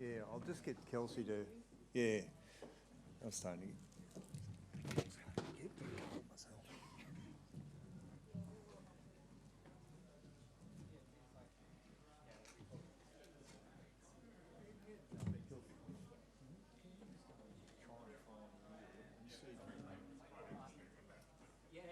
Yeah, I'll just get Kelsey to. Yeah, I'm starting to get myself. Okay, all right. Yeah,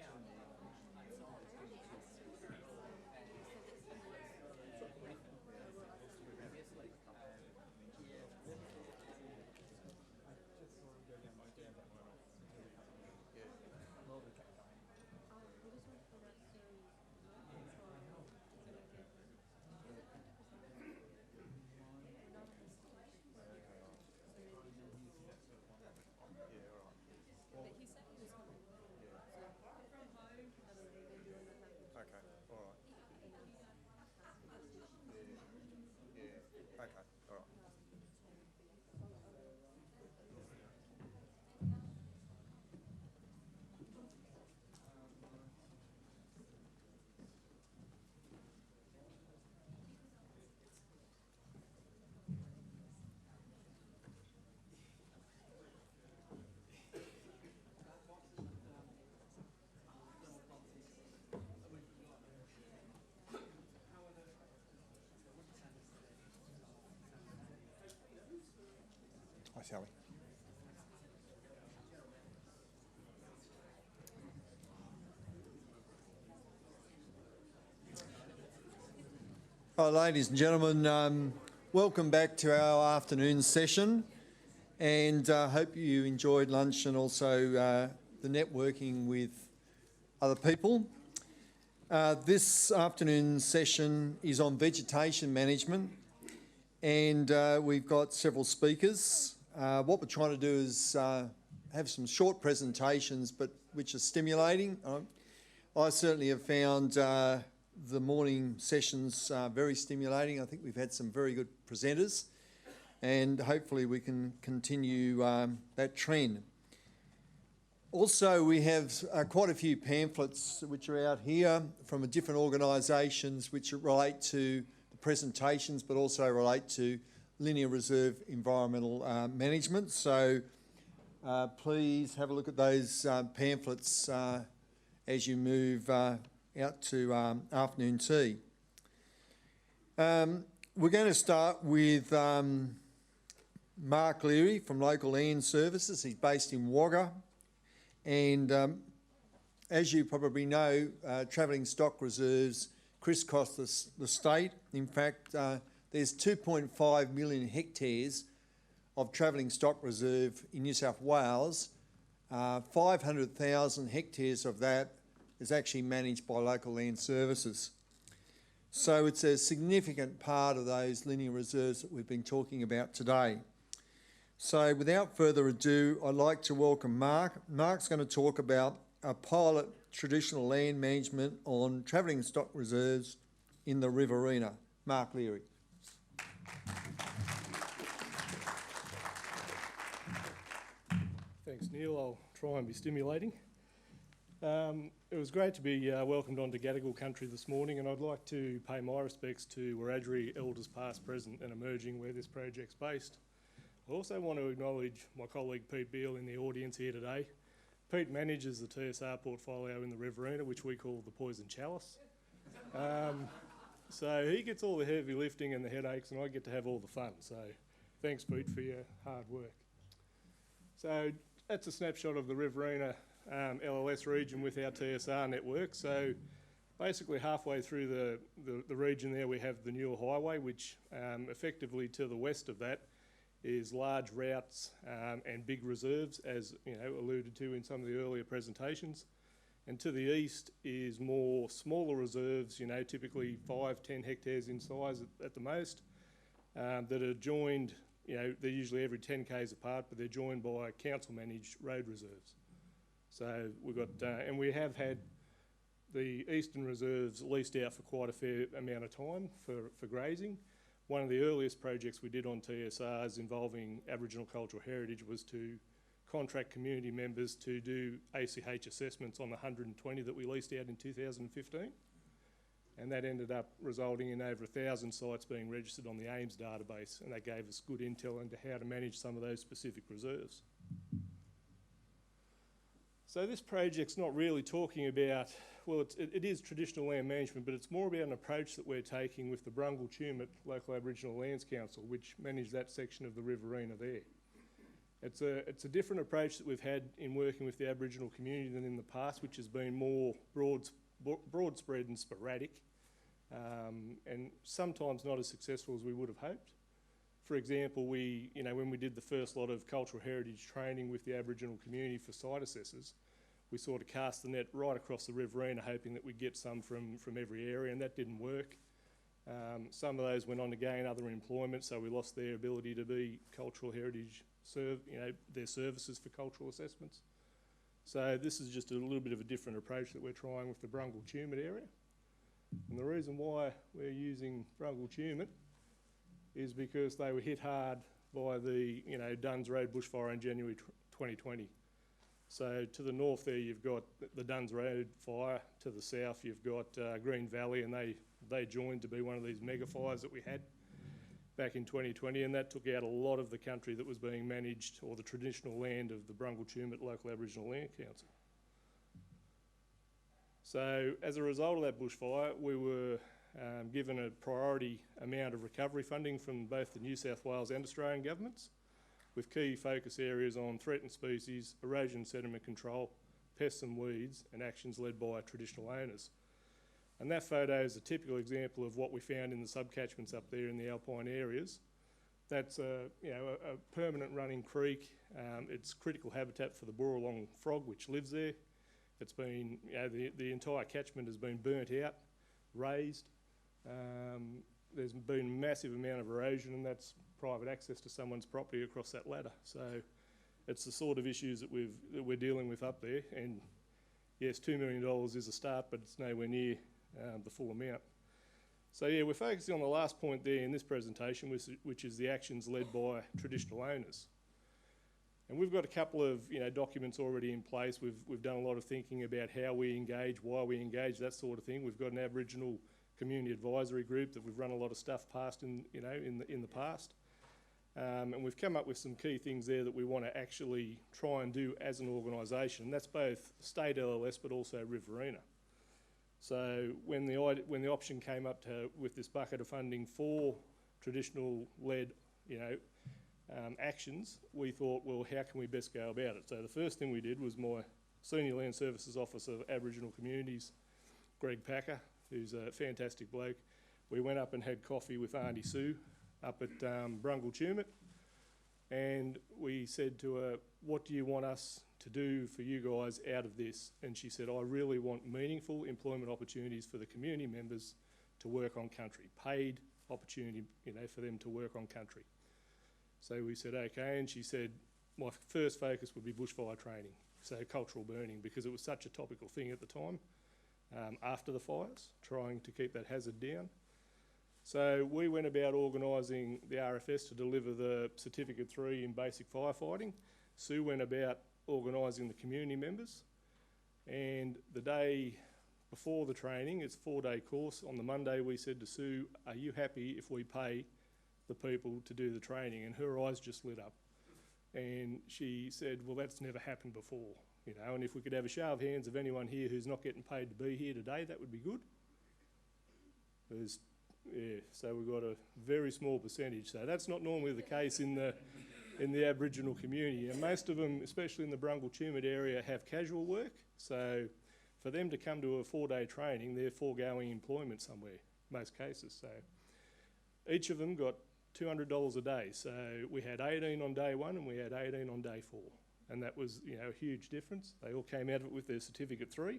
okay, all right. Hi, Sally. Hi, ladies and gentlemen. Welcome back to our afternoon session, and hope you enjoyed lunch and also the networking with other people. This afternoon session is on vegetation management, and we've got several speakers. What we're trying to do is have some short presentations, but which are stimulating. I certainly have found the morning sessions very stimulating. I think we've had some very good presenters, and hopefully we can continue that trend. Also, we have quite a few pamphlets which are out here from different organisations which relate to the presentations but also relate to linear reserve environmental management. So please have a look at those pamphlets as you move out to afternoon tea. We're going to start with Mark Leary from Local Land Services. He's based in Wagga. And as you probably know, travelling stock reserves crisscross the state. In fact, there's 2.5 million hectares of travelling stock reserve in New South Wales. 500,000 hectares of that is actually managed by Local Land Services. So it's a significant part of those linear reserves that we've been talking about today. So without further ado, I'd like to welcome Mark. Mark's going to talk about a pilot traditional land management on travelling stock reserves in the Riverina. Mark Leary. Thanks, Neil. I'll try and be stimulating. It was great to be welcomed onto Gadigal country this morning, and I'd like to pay my respects to Wiradjuri elders past, present and emerging where this project's based. I also want to acknowledge my colleague Pete Beale in the audience here today. Pete manages the TSR portfolio in the Riverina, which we call the Poison Chalice. So he gets all the heavy lifting and the headaches, and I get to have all the fun. So thanks, Pete, for your hard work. So that's a snapshot of the Riverina LLS region with our TSR network. So basically halfway through the region there we have the Newell Highway, which effectively to the west of that is large routes and big reserves, as you know, alluded to in some of the earlier presentations. And to the east is more smaller reserves, you know, typically 5-10 hectares in size at the most, that are joined, you know, they're usually every 10 k's apart, but they're joined by council-managed road reserves. So we've got, and we have had the eastern reserves leased out for quite a fair amount of time for grazing. One of the earliest projects we did on TSRs involving Aboriginal cultural heritage was to contract community members to do ACH assessments on the 120 that we leased out in 2015. and that ended up resulting in over 1,000 sites being registered on the AIMS database, and that gave us good intel into how to manage some of those specific reserves. So this project's not really talking about, well, it is traditional land management, but it's more about an approach that we're taking with the Brungle Tumut Local Aboriginal Lands Council, which manage that section of the Riverina there. It's a different approach that we've had in working with the Aboriginal community than in the past, which has been more broad spread and sporadic, and sometimes not as successful as we would have hoped. For example, when we did the first lot of cultural heritage training with the Aboriginal community for site assessors, we sort of cast the net right across the Riverina, hoping that we'd get some from every area, and that didn't work. Some of those went on to gain other employment, so we lost their ability to be cultural heritage, their services for cultural assessments. So this is just a little bit of a different approach that we're trying with the Brungle Tumut area. And the reason why we're using Brungle Tumut is because they were hit hard by the Duns Road bushfire in January 2020. So to the north there you've got the Duns Road fire, to the south you've got Green Valley, and they joined to be one of these mega fires that we had back in 2020, and that took out a lot of the country that was being managed, or the traditional land of the Brungle Tumut Local Aboriginal Land Council. So as a result of that bushfire, we were given a priority amount of recovery funding from both the New South Wales and Australian governments, with key focus areas on threatened species, erosion sediment control, pests and weeds, and actions led by traditional owners. And that photo is a typical example of what we found in the subcatchments up there in the alpine areas. That's a permanent running creek. It's critical habitat for the Boorlong frog, which lives there. It's been, the entire catchment has been burnt out, raised. There's been a massive amount of erosion, and that's private access to someone's property across that ladder. So it's the sort of issues that we're dealing with up there. And yes, $2 million is a start, but it's nowhere near the full amount. So yeah, we're focusing on the last point there in this presentation, which is the actions led by traditional owners. And we've got a couple of documents already in place. We've done a lot of thinking about how we engage, why we engage, that sort of thing. We've got an Aboriginal community advisory group that we've run a lot of stuff past in the past. And we've come up with some key things there that we want to actually try and do as an organisation. That's both state LLS but also Riverina. So when the option came up with this bucket of funding for traditional-led, actions, we thought, well, how can we best go about it? So the first thing we did was my Senior Land Services Officer of Aboriginal Communities, Greg Packer, who's a fantastic bloke. We went up and had coffee with Auntie Sue up at Brungle Tumut, and we said to her, what do you want us to do for you guys out of this? And she said, I really want meaningful employment opportunities for the community members to work on country, paid opportunity, for them to work on country. So we said, okay, and she said, my first focus would be bushfire training, so cultural burning, because it was such a topical thing at the time, after the fires, trying to keep that hazard down. So we went about organising the RFS to deliver the Certificate 3 in basic firefighting. Sue went about organising the community members, and the day before the training, it's a 4-day course. On the Monday we said to Sue, are you happy if we pay the people to do the training? And her eyes just lit up, and she said, well, that's never happened before, and if we could have a show of hands of anyone here who's not getting paid to be here today, that would be good. So we've got a very small percentage. So that's not normally the case in the Aboriginal community, and most of them, especially in the Brungle Tumut area, have casual work. So for them to come to a 4-day training, they're foregoing employment somewhere, most cases. So each of them got $200 a day. So we had 18 on day 1 and we had 18 on day 4. And that was, a huge difference. They all came out of it with their Certificate 3.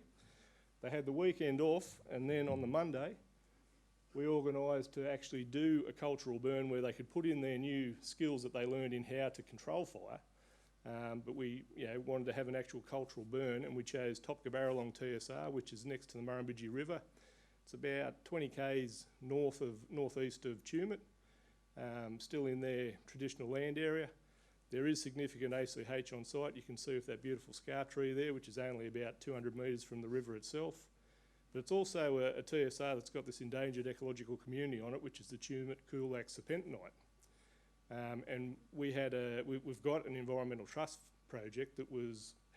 They had the weekend off, and then on the Monday, we organised to actually do a cultural burn where they could put in their new skills that they learned in how to control fire. But we wanted to have an actual cultural burn, and we chose Top Gabarralong TSR, which is next to the Murrumbidgee River. It's about 20 k's northeast of Tumut, still in their traditional land area. There is significant ACH on site. You can see with that beautiful scar tree there, which is only about 200 metres from the river itself. But it's also a TSR that's got this endangered ecological community on it, which is the Tumut-Coolac serpentinite. And we've got an environmental trust project that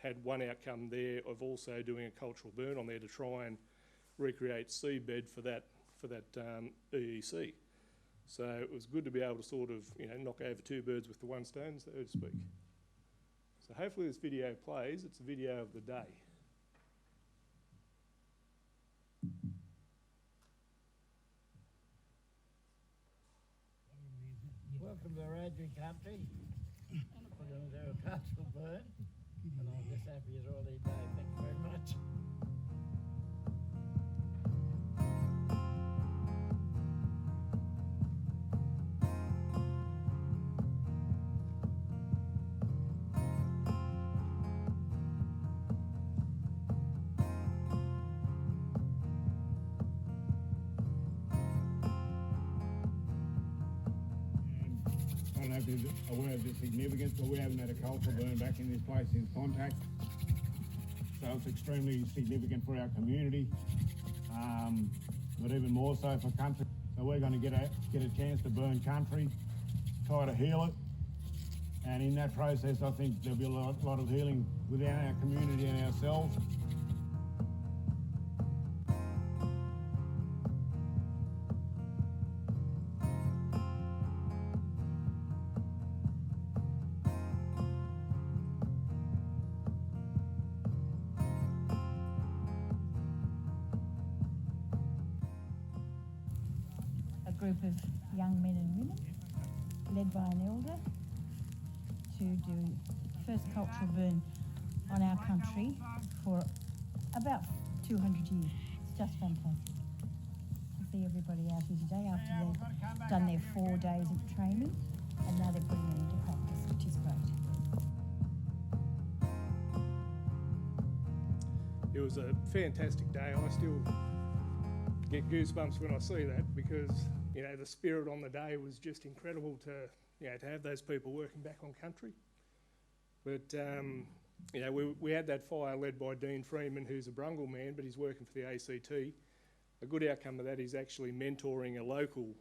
had one outcome there of also doing a cultural burn on there to try and recreate seabed for that EEC. So it was good to be able to sort of, knock over two birds with the one stone, so to speak. So hopefully this video plays. It's a video of the day. Welcome to Wiradjuri country. We're going to do a cultural burn, and I'm just happy as all day. Thank you very much. I don't know if you're aware of the significance, but we haven't had a cultural burn back in this place since contact. So it's extremely significant for our community, but even more so for country. So we're going to get a chance to burn country, try to heal it, and in that process I think there'll be a lot of healing within our community and ourselves. A group of young men and women, led by an elder, to do first cultural burn on our country for about 200 years. It's just fantastic to see everybody out here today after they've done their 4 days of training, and now they're putting it into practice, which is great. It was a fantastic day. I still get goosebumps when I see that because, the spirit on the day was just incredible to have those people working back on country. But, we had that fire led by Dean Freeman, who's a Brungle man, but he's working for the ACT. A good outcome of that is actually mentoring a local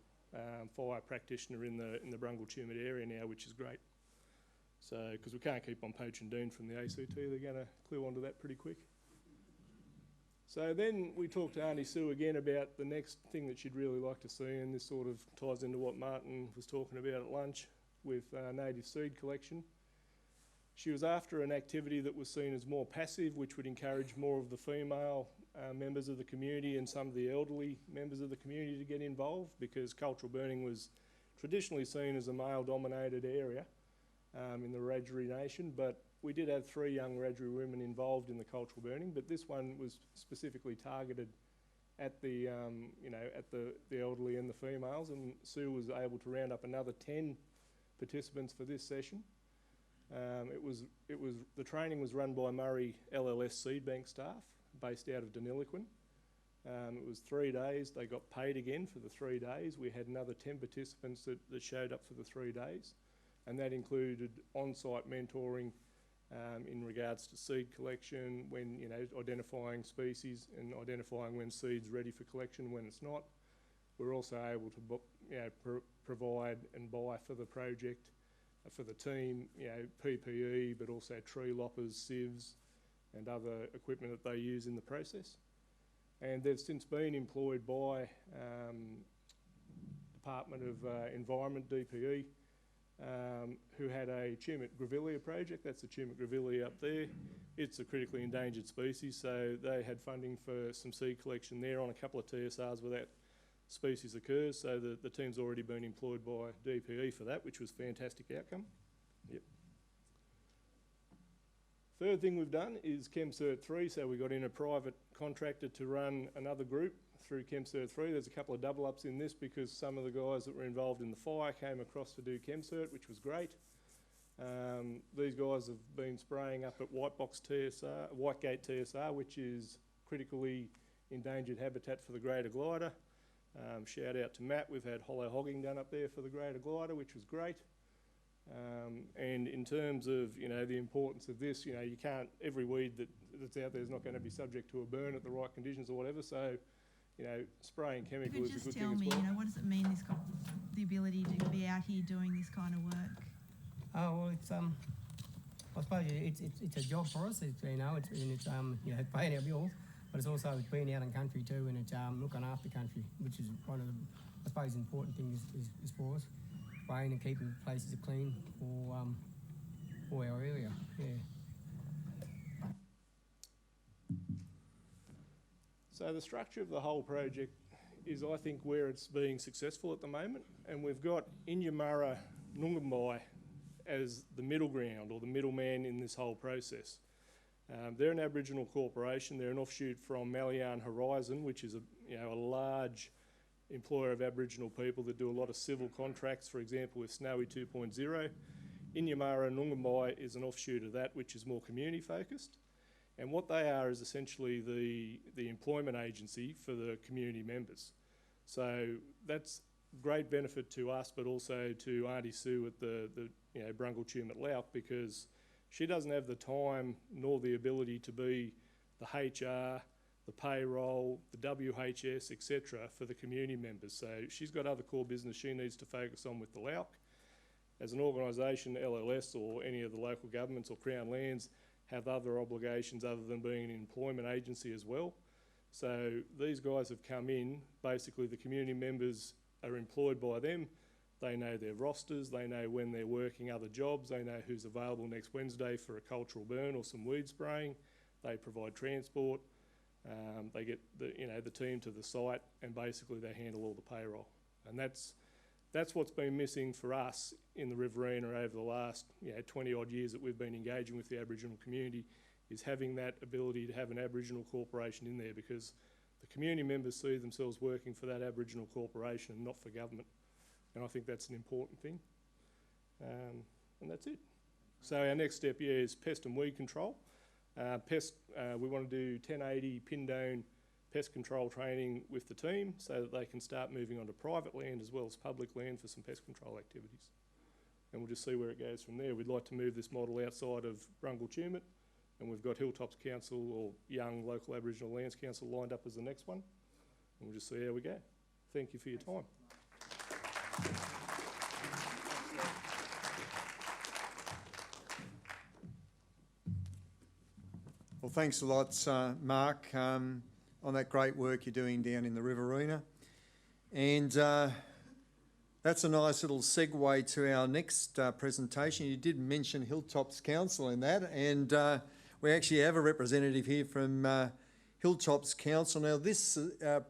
fire practitioner in the Brungle Tumut area now, which is great. So, because we can't keep on poaching Dean from the ACT, they're going to clue onto that pretty quick. So then we talked to Auntie Sue again about the next thing that she'd really like to see, and this sort of ties into what Martin was talking about at lunch with native seed collection. She was after an activity that was seen as more passive, which would encourage more of the female members of the community and some of the elderly members of the community to get involved, because cultural burning was traditionally seen as a male-dominated area in the Wiradjuri Nation, but we did have 3 young Wiradjuri women involved in the cultural burning, but this one was specifically targeted at the elderly and the females, and Sue was able to round up another 10 participants for this session. The training was run by Murray LLS Seed Bank staff based out of Deniliquin. It was 3 days. They got paid again for the 3 days. We had another 10 participants that showed up for the 3 days, and that included on-site mentoring in regards to seed collection, when identifying species and identifying when seed's ready for collection, when it's not. We're also able to provide and buy for the project, for the team, PPE, but also tree loppers, sieves, and other equipment that they use in the process. And they've since been employed by Department of Environment, DPE, who had a Tumut grevillea project. That's the Tumut grevillea up there. It's a critically endangered species, so they had funding for some seed collection there on a couple of TSRs where that species occurs. So the team's already been employed by DPE for that, which was a fantastic outcome. Yep. Third thing we've done is ChemCert 3, so we got in a private contractor to run another group through ChemCert 3. There's a couple of double ups in this because some of the guys that were involved in the fire came across to do ChemCert, which was great. These guys have been spraying up at Whitegate TSR, which is critically endangered habitat for the greater glider. Shout out to Matt. We've had hollow hogging done up there for the greater glider, which was great. And in terms of, you know, the importance of this, you know, you can't, every weed that's out there is not going to be subject to a burn at the right conditions or whatever. So, you know, spraying You chemical could is a just good tell thing as me, well. you know, what does it mean, the ability to be out here doing this kind of work? Oh well, it's I suppose it's a job for us. It's, you know, it's you know, paying our bills, but it's also being out in country too, and it's looking after country, which is one of the, I suppose, important things is for us, spraying and keeping places clean for our area. Yeah. So the structure of the whole project is, I think, where it's being successful at the moment, and we've got Inyamurra Nungambai as the middle ground or the middleman in this whole process. They're an Aboriginal corporation. They're an offshoot from Malayan Horizon, which is a large employer of Aboriginal people that do a lot of civil contracts, for example, with Snowy 2.0. Inyamurra Nungambai is an offshoot of that, which is more community focused. And what they are is essentially the employment agency for the community members. So that's great benefit to us, but also to Auntie Sue at the Brungle Tumut Lauk, because she doesn't have the time nor the ability to be the HR, the payroll, the WHS, etc. for the community members. So she's got other core business she needs to focus on with the Lauk. As an organisation, LLS or any of the local governments or Crown Lands have other obligations other than being an employment agency as well. So these guys have come in, basically the community members are employed by them. They know their rosters, they know when they're working other jobs, they know who's available next Wednesday for a cultural burn or some weed spraying. They provide transport, they get the team to the site, and basically they handle all the payroll. And that's what's been missing for us in the Riverina over the last 20 odd years that we've been engaging with the Aboriginal community, is having that ability to have an Aboriginal corporation in there, because the community members see themselves working for that Aboriginal corporation and not for government. And I think that's an important thing. And that's it. So our next step here is pest and weed control. We want to do 1080 Pindone pest control training with the team so that they can start moving onto private land as well as public land for some pest control activities. And we'll just see where it goes from there. We'd like to move this model outside of Brungle Tumut, and we've got Hilltops Council or Young Local Aboriginal Lands Council lined up as the next one. And we'll just see how we go. Thank you for your time. Well, thanks a lot, Mark, on that great work you're doing down in the Riverina. And that's a nice little segue to our next presentation. You did mention Hilltops Council in that, and we actually have a representative here from Hilltops Council. Now, this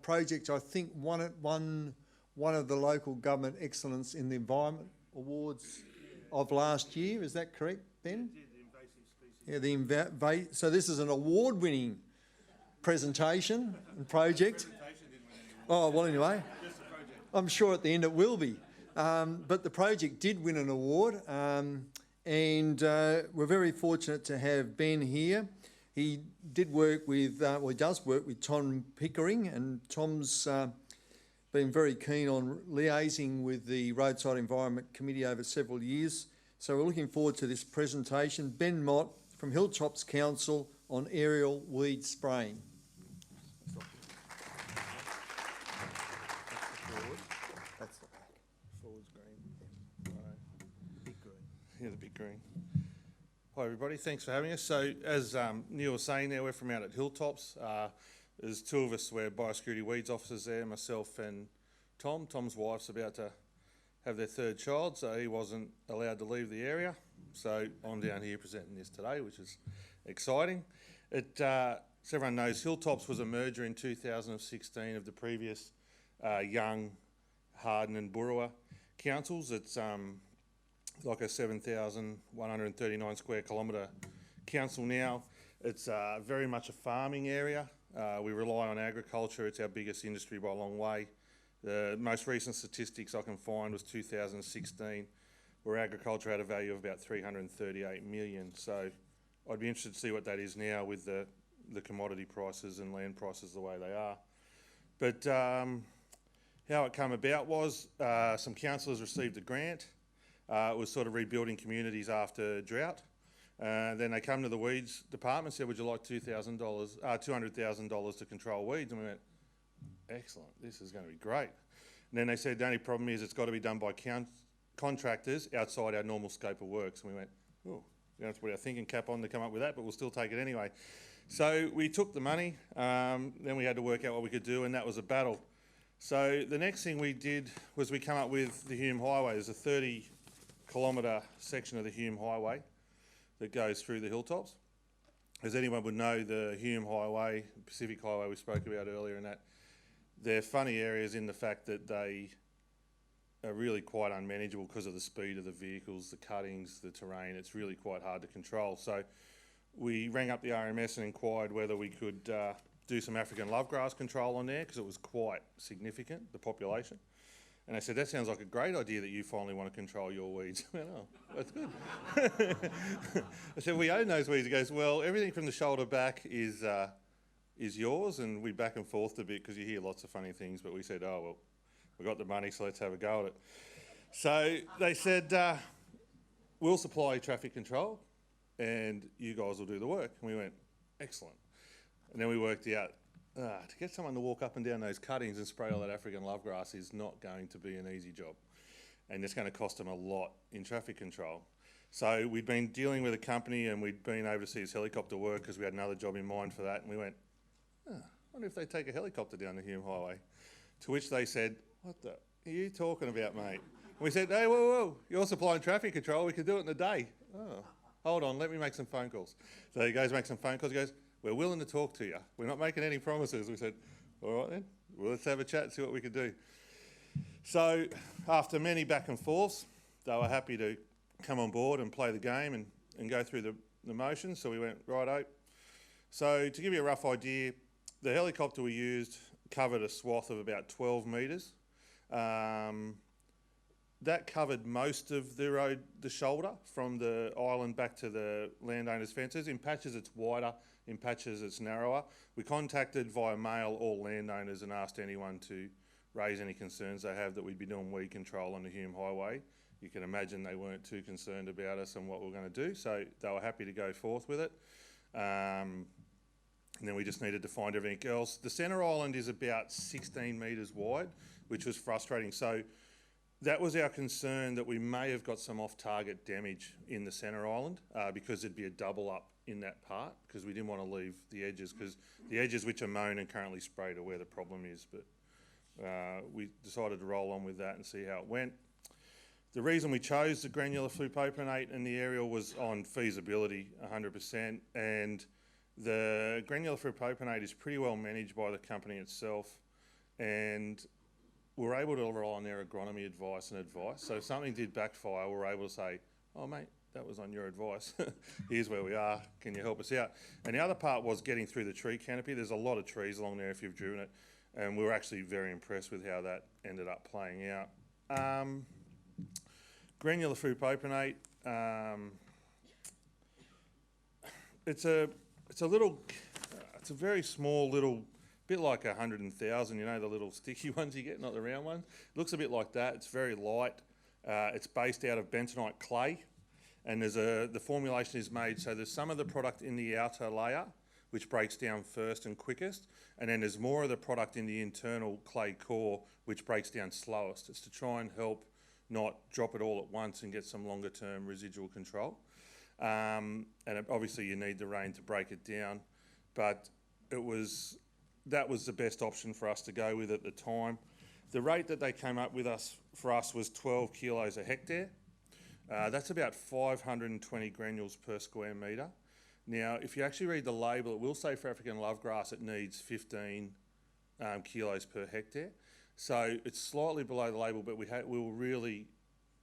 project, I think, won one of the local government excellence in the environment awards of last year. Is that correct, Ben? Yeah, so this is an award-winning presentation and project. Oh, well, anyway, I'm sure at the end it will be. But the project did win an award, and we're very fortunate to have Ben here. He did work with, he does work with Tom Pickering, and Tom's been very keen on liaising with the Roadside Environment Committee over several years. So we're looking forward to this presentation. Ben Mott from Hilltops Council on aerial weed spraying. That's the back. Forward's green. Big green. Yeah, the big green. Hi everybody, thanks for having us. So as Neil was saying there, we're from out at Hilltops. There's two of us, we're biosecurity weeds officers there, myself and Tom. Tom's wife's about to have their third child, so he wasn't allowed to leave the area. So I'm down here presenting this today, which is exciting. As everyone knows, Hilltops was a merger in 2016 of the previous Young, Harden and Burrawa councils. It's like a 7,139 square kilometre council now. It's very much a farming area. We rely on agriculture. It's our biggest industry by a long way. The most recent statistics I can find was 2016, where agriculture had a value of about 338 million. So I'd be interested to see what that is now with the commodity prices and land prices the way they are. But how it came about was some councillors received a grant It was sort of rebuilding communities after drought. Then they come to the weeds department, said, would you like $200,000 to control weeds? And we went, excellent, this is going to be great. And then they said, the only problem is it's got to be done by contractors outside our normal scope of works. And we went, oh, we have to put our thinking cap on to come up with that, but we'll still take it anyway. So we took the money, then we had to work out what we could do, and that was a battle. So the next thing we did was we come up with the Hume Highway. There's a 30-kilometre section of the Hume Highway that goes through the hilltops. As anyone would know, the Hume Highway, Pacific Highway we spoke about earlier, and that they're funny areas in the fact that they are really quite unmanageable because of the speed of the vehicles, the cuttings, the terrain. It's really quite hard to control. So we rang up the RMS and inquired whether we could do some African lovegrass control on there because it was quite significant, the population. And I said, that sounds like a great idea that you finally want to control your weeds. I went, oh, that's good. I said, we own those weeds. He goes, well, everything from the shoulder back is yours. And we back and forth a bit because you hear lots of funny things. But we said, oh, well, we got the money, so let's have a go at it. So they said, we'll supply traffic control and you guys will do the work. And we went, excellent. And then we worked out, to get someone to walk up and down those cuttings and spray all that African lovegrass is not going to be an easy job. And it's going to cost them a lot in traffic control. So we'd been dealing with a company and we'd been over to see his helicopter work because we had another job in mind for that. And we went, I wonder if they take a helicopter down the Hume Highway. To which they said, what the are you talking about, mate? And we said, hey, whoa, you're supplying traffic control. We could do it in a day. Oh, hold on, let me make some phone calls. So he goes, make some phone calls. He goes, we're willing to talk to you. We're not making any promises. We said, all right then, well, let's have a chat and see what we could do. So after many back and forths, they were happy to come on board and play the game and go through the motions. So we went, righto. So to give you a rough idea, the helicopter we used covered a swath of about 12 metres. That covered most of the road, the shoulder, from the island back to the landowners' fences. In patches it's wider, in patches it's narrower. We contacted via mail all landowners and asked anyone to raise any concerns they have that we'd be doing weed control on the Hume Highway. You can imagine they weren't too concerned about us and what we were going to do, so they were happy to go forth with it. And then we just needed to find everything else. The centre island is about 16 metres wide, which was frustrating. So that was our concern, that we may have got some off-target damage in the centre island because there'd be a double up in that part because we didn't want to leave the edges, because the edges which are mown and currently sprayed are where the problem is. But we decided to roll on with that and see how it went. The reason we chose the granular flupropionate in the aerial was on feasibility, 100%, and the granular flupropionate is pretty well managed by the company itself, and we're able to rely on their agronomy advice. So if something did backfire, we're able to say, oh mate, that was on your advice. Here's where we are, can you help us out? And the other part was getting through the tree canopy. There's a lot of trees along there if you've driven it, and we were actually very impressed with how that ended up playing out. Granular flupropionate, it's a very small little, bit like 100,000, you know, the little sticky ones you get, not the round ones. It looks a bit like that. It's very light. It's based out of bentonite clay, and the formulation is made so there's some of the product in the outer layer which breaks down first and quickest, and then there's more of the product in the internal clay core which breaks down slowest. It's to try and help not drop it all at once and get some longer term residual control. And obviously you need the rain to break it down, but that was the best option for us to go with at the time. The rate that they came up with for us was 12 kilos a hectare. That's about 520 granules per square metre. Now, if you actually read the label, it will say for African lovegrass it needs 15 kilos per hectare. So it's slightly below the label, but we were really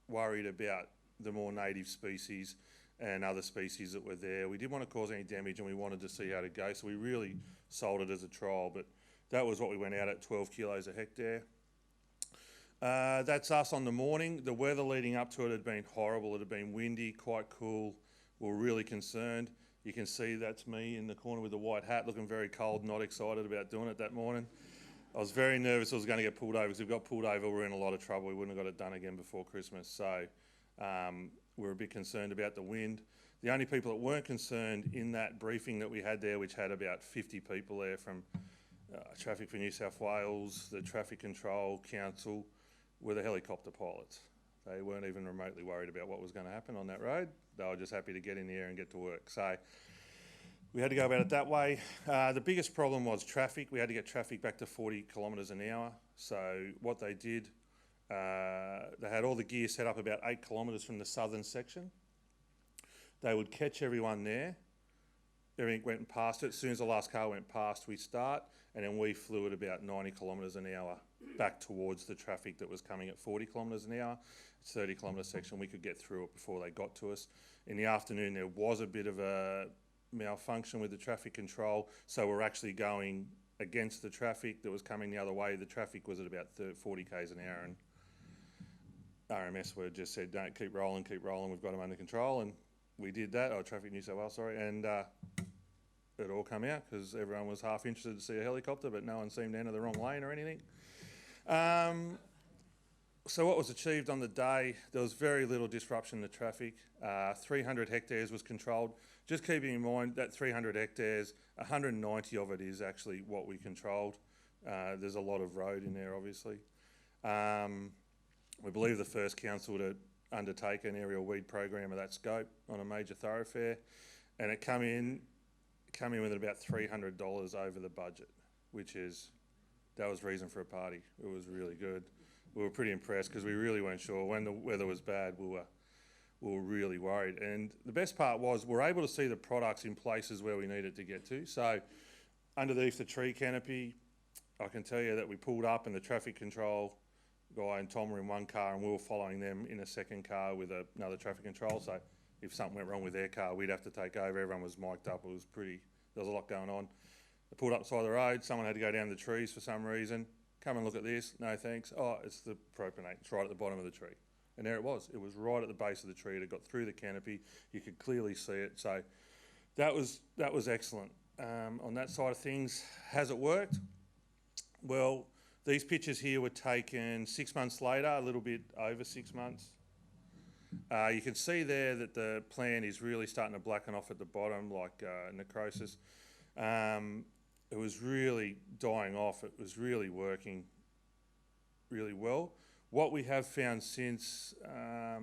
worried about the more native species and other species that were there. We didn't want to cause any damage and we wanted to see how to go, so we really sold it as a trial, but that was what we went out at, 12 kilos a hectare. That's us on the morning. The weather leading up to it had been horrible. It had been windy, quite cool. We were really concerned. You can see that's me in the corner with the white hat, looking very cold, not excited about doing it that morning. I was very nervous I was going to get pulled over, because if we got pulled over, we're in a lot of trouble. We wouldn't have got it done again before Christmas. So We're a bit concerned about the wind. The only people that weren't concerned in that briefing that we had there, which had about 50 people there from Traffic for New South Wales, the Traffic Control Council, were the helicopter pilots. They weren't even remotely worried about what was going to happen on that road. They were just happy to get in the air and get to work. So we had to go about it that way. The biggest problem was traffic. We had to get traffic back to 40 kilometres an hour. So what they did, they had all the gear set up about 8 kilometres from the southern section. They would catch everyone there. Everything went past it. As soon as the last car went past, we start, and then we flew at about 90 kilometres an hour back towards the traffic that was coming at 40 kilometres an hour. It's 30 kilometre section. We could get through it before they got to us. In the afternoon, there was a bit of a malfunction with the traffic control, so we're actually going against the traffic that was coming the other way. The traffic was at about 40 k's an hour, and RMS were just said, "Don't keep rolling, we've got them under control," and we did that. Traffic New South Wales, sorry, and it all come out because everyone was half interested to see a helicopter, but no one seemed to enter the wrong lane or anything. So what was achieved on the day, there was very little disruption to traffic. 300 hectares was controlled. Just keeping in mind that 300 hectares, 190 of it is actually what we controlled. There's a lot of road in there, obviously. We believe the first council to undertake an aerial weed program of that scope on a major thoroughfare, and it come in with about $300 over the budget, that was reason for a party. It was really good. We were pretty impressed because we really weren't sure. When the weather was bad, we were really worried. And the best part was we're able to see the products in places where we needed to get to. So underneath the tree canopy, I can tell you that we pulled up and the traffic control guy and Tom were in one car and we were following them in a second car with another traffic control. So if something went wrong with their car, we'd have to take over. Everyone was mic'd up. There was a lot going on. They pulled up the side of the road. Someone had to go down the trees for some reason. Come and look at this. No thanks. It's the propionate. It's right at the bottom of the tree. And there it was. It was right at the base of the tree. It got through the canopy. You could clearly see it. So that was excellent. On that side of things, has it worked? Well, these pictures here were taken 6 months later, a little bit over 6 months. You can see there that the plant is really starting to blacken off at the bottom, like necrosis. It was really dying off. It was really working really well. What we have found since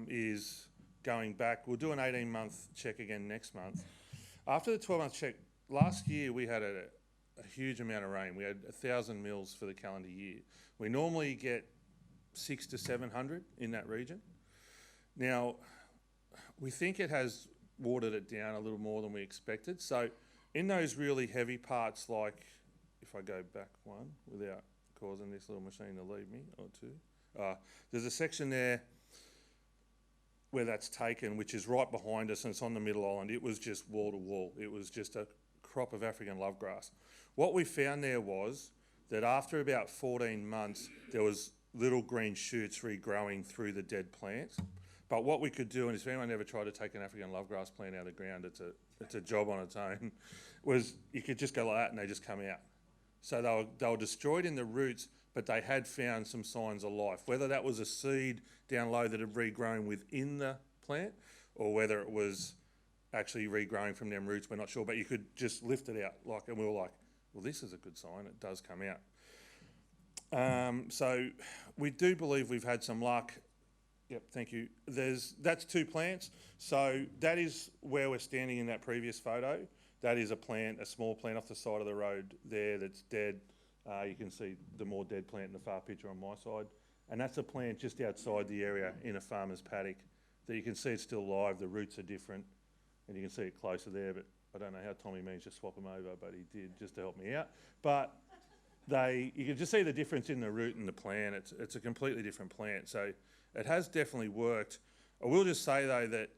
is going back, we'll do an 18-month check again next month. After the 12-month check, last year we had a huge amount of rain. We had 1,000 mils for the calendar year. We normally get 600 to 700 in that region. Now, we think it has watered it down a little more than we expected. So in those really heavy parts, like if I go back one without causing this little machine to leave me, or two, there's a section there where that's taken, which is right behind us, and it's on the middle island. It was just wall to wall. It was just a crop of African lovegrass. What we found there was that after about 14 months, there was little green shoots regrowing through the dead plants. But what we could do, and if anyone ever tried to take an African lovegrass plant out of the ground, it's a job on its own, was you could just go like that and they just come out. So they were destroyed in the roots, but they had found some signs of life. Whether that was a seed down low that had regrown within the plant, or whether it was actually regrowing from them roots, we're not sure, but you could just lift it out, and we were like, well, this is a good sign, it does come out. So we do believe we've had some luck. Yep, thank you. That's 2 plants. So that is where we're standing in that previous photo. That is a small plant off the side of the road there that's dead. You can see the more dead plant in the far picture on my side. And that's a plant just outside the area in a farmer's paddock that you can see it's still live. The roots are different and you can see it closer there, but I don't know how Tommy means to swap them over, but he did just to help me out. But you can just see the difference in the root and the plant. It's a completely different plant. So it has definitely worked. I will just say though that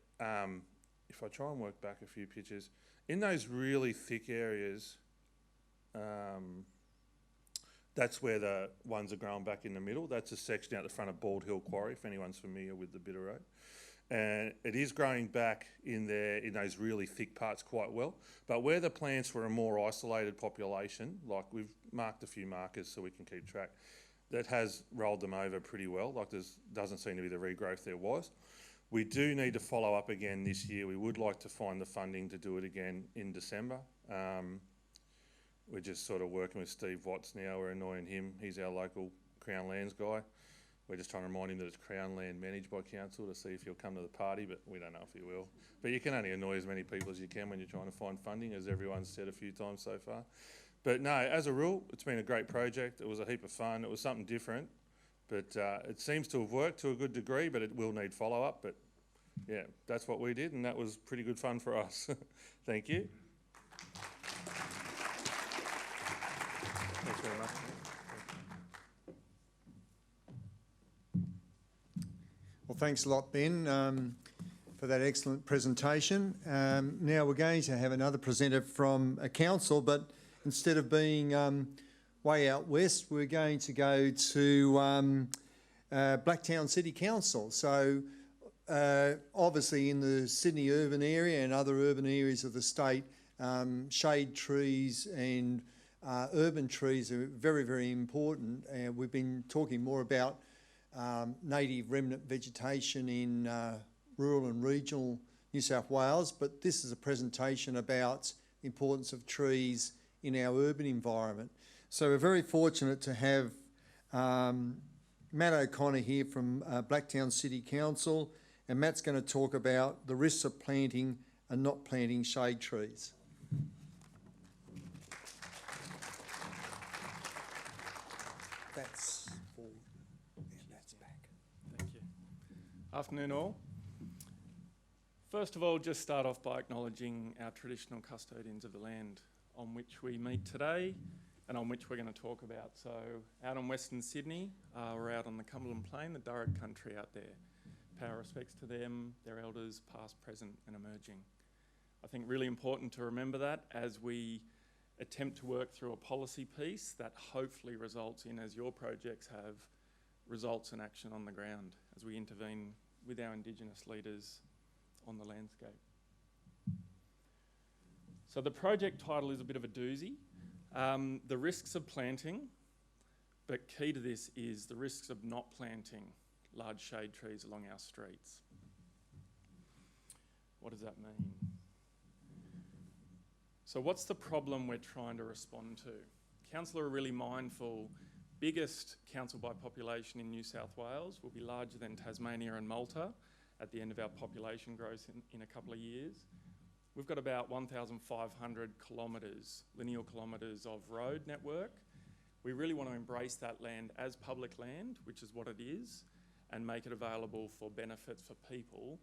if I try and work back a few pictures, in those really thick areas, that's where the ones are growing back in the middle. That's a section out the front of Bald Hill Quarry, if anyone's familiar with the Bitter Road. And it is growing back in there in those really thick parts quite well. But where the plants were a more isolated population, like we've marked a few markers so we can keep track, that has rolled them over pretty well. Like doesn't seem to be the regrowth there was. We do need to follow up again this year. We would like to find the funding to do it again in December. We're just sort of working with Steve Watts now. We're annoying him. He's our local Crown Lands guy. We're just trying to remind him that it's Crown Land managed by council to see if he'll come to the party, but we don't know if he will. But you can only annoy as many people as you can when you're trying to find funding, as everyone's said a few times so far. But no, as a rule, it's been a great project. It was a heap of fun. It was something different, but it seems to have worked to a good degree, but it will need follow-up. But yeah, that's what we did, and that was pretty good fun for us. Thank you. Thanks very much. Well, thanks a lot, Ben, for that excellent presentation. Now we're going to have another presenter from a council, but instead of being way out west, we're going to go to Blacktown City Council. So obviously in the Sydney urban area and other urban areas of the state, shade trees and urban trees are very, very important. And we've been talking more about native remnant vegetation in rural and regional New South Wales, but this is a presentation about the importance of trees in our urban environment. So we're very fortunate to have Matt O'Connor here from Blacktown City Council, and Matt's going to talk about the risks of planting and not planting shade trees. That's forward, and that's back. Thank you. Afternoon all. First of all, just start off by acknowledging our traditional custodians of the land on which we meet today and on which we're going to talk about. So out in Western Sydney, we're out on the Cumberland Plain, the Darug country out there. Pay our respects to them, their elders, past, present and emerging. I think really important to remember that as we attempt to work through a policy piece that hopefully results in, as your projects have, results in action on the ground as we intervene with our Indigenous leaders on the landscape. So the project title is a bit of a doozy. The risks of planting, but key to this is the risks of not planting large shade trees along our streets. What does that mean? So what's the problem we're trying to respond to? Council are really mindful, biggest council by population in New South Wales will be larger than Tasmania and Malta at the end of our population growth in a couple of years. We've got about 1,500 kilometres, linear kilometres of road network. We really want to embrace that land as public land, which is what it is, and make it available for benefits for people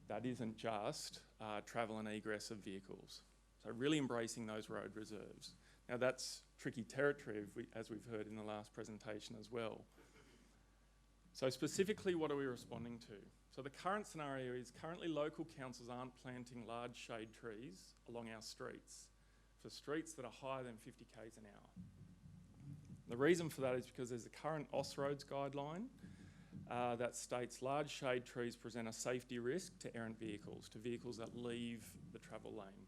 that isn't just travel and egress of vehicles. So really embracing those road reserves. Now that's tricky territory, as we've heard in the last presentation as well. So specifically, what are we responding to? So the current scenario is currently local councils aren't planting large shade trees along our streets for streets that are higher than 50 k's an hour. The reason for that is because there's a current Austroads guideline that states large shade trees present a safety risk to errant vehicles, to vehicles that leave the travel lane.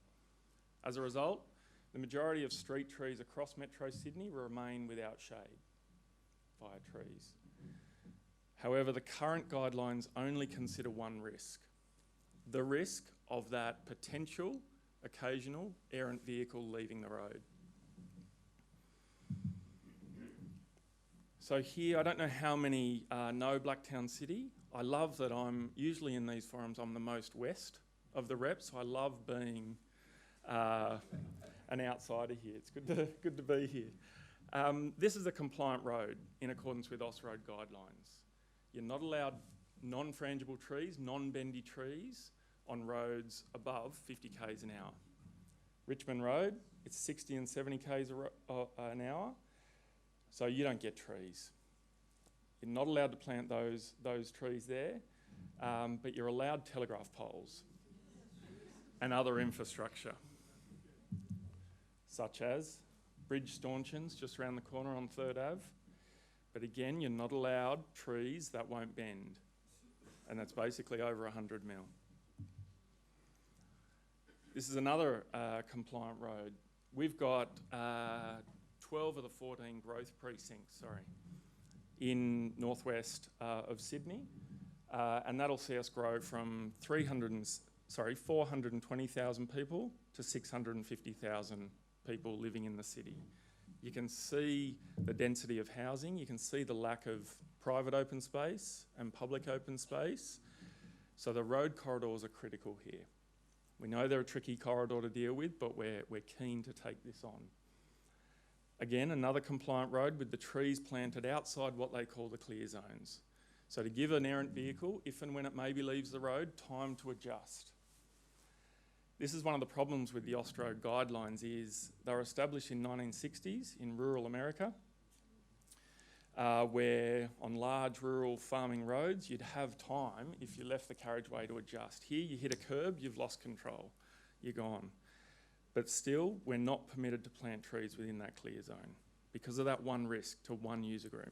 As a result, the majority of street trees across Metro Sydney remain without shade via trees. However, the current guidelines only consider one risk, the risk of that potential, occasional, errant vehicle leaving the road. So here, I don't know how many know Blacktown City. I love that I'm, usually in these forums, I'm the most west of the reps. So I love being an outsider here. It's good to be here. This is a compliant road in accordance with Austroad guidelines. You're not allowed non-frangible trees, non-bendy trees on roads above 50 k's an hour. Richmond Road, it's 60 and 70 k's an hour, so you don't get trees. You're not allowed to plant those trees there, but you're allowed telegraph poles and other infrastructure, such as bridge stanchions just around the corner on 3rd Ave. But again, you're not allowed trees that won't bend. And that's basically over 100 mil. This is another compliant road. We've got 12 of the 14 growth precincts, in northwest of Sydney. and that'll see us grow from 420,000 people to 650,000 people living in the city. You can see the density of housing, you can see the lack of private open space and public open space. So the road corridors are critical here. We know they're a tricky corridor to deal with, but we're keen to take this on. Again, another compliant road with the trees planted outside what they call the clear zones. So to give an errant vehicle, if and when it maybe leaves the road, time to adjust. This is one of the problems with the Austroad guidelines is they were established in 1960s in rural America, where on large rural farming roads, you'd have time if you left the carriageway to adjust. Here, you hit a curb, you've lost control, you're gone. But still, we're not permitted to plant trees within that clear zone because of that one risk to one user group.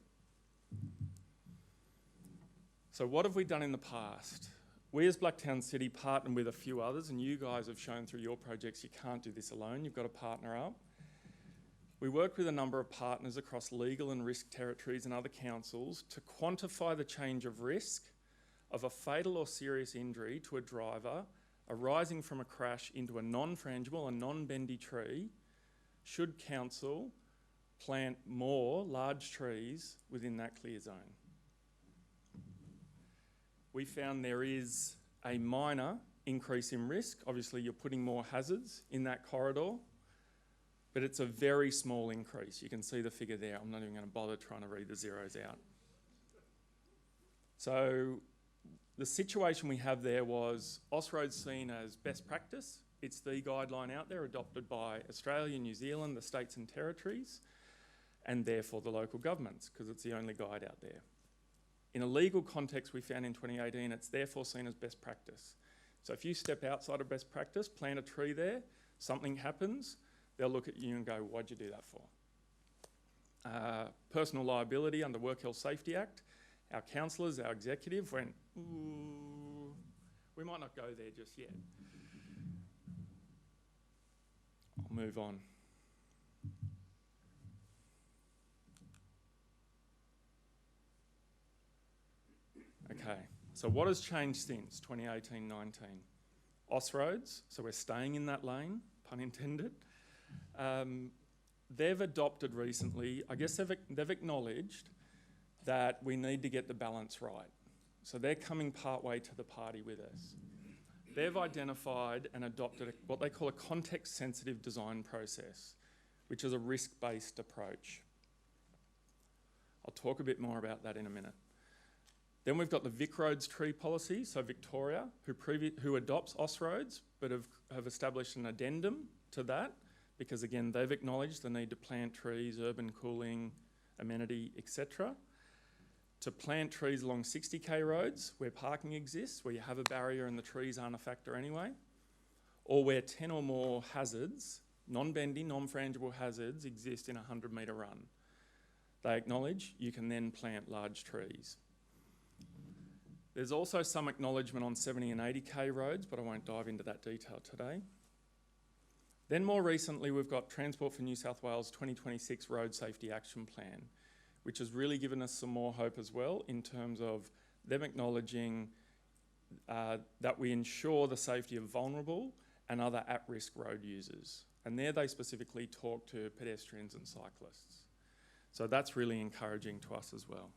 So what have we done in the past? We as Blacktown City partnered with a few others, and you guys have shown through your projects you can't do this alone, you've got to partner up. We worked with a number of partners across legal and risk territories and other councils to quantify the change of risk of a fatal or serious injury to a driver arising from a crash into a non-frangible and non-bendy tree should council plant more large trees within that clear zone. We found there is a minor increase in risk. Obviously, you're putting more hazards in that corridor, but it's a very small increase. You can see the figure there. I'm not even going to bother trying to read the zeros out. So the situation we have there was Austroad's seen as best practice. It's the guideline out there adopted by Australia, New Zealand, the states and territories, and therefore the local governments, because it's the only guide out there. In a legal context we found in 2018, it's therefore seen as best practice. So if you step outside of best practice, plant a tree there, something happens, they'll look at you and go, why'd you do that for? Personal liability under Work Health Safety Act, our councillors, our executive went, ooh, we might not go there just yet. I'll move on. Okay, so what has changed since 2018-19? Austroads, so we're staying in that lane, pun intended. They've adopted recently, I guess they've acknowledged that we need to get the balance right. So they're coming part way to the party with us. They've identified and adopted what they call a context-sensitive design process, which is a risk-based approach. I'll talk a bit more about that in a minute. Then we've got the VicRoads tree policy, so Victoria, who adopts Austroads, but have established an addendum to that, because again, they've acknowledged the need to plant trees, urban cooling, amenity, etc. To plant trees along 60k roads where parking exists, where you have a barrier and the trees aren't a factor anyway, or where 10 or more hazards, non-bendy, non-frangible hazards exist in a 100-metre run. They acknowledge you can then plant large trees. There's also some acknowledgement on 70 and 80k roads, but I won't dive into that detail today. Then more recently, we've got Transport for New South Wales 2026 Road Safety Action Plan, which has really given us some more hope as well in terms of them acknowledging that we ensure the safety of vulnerable and other at-risk road users. And there they specifically talk to pedestrians and cyclists. So that's really encouraging to us as well.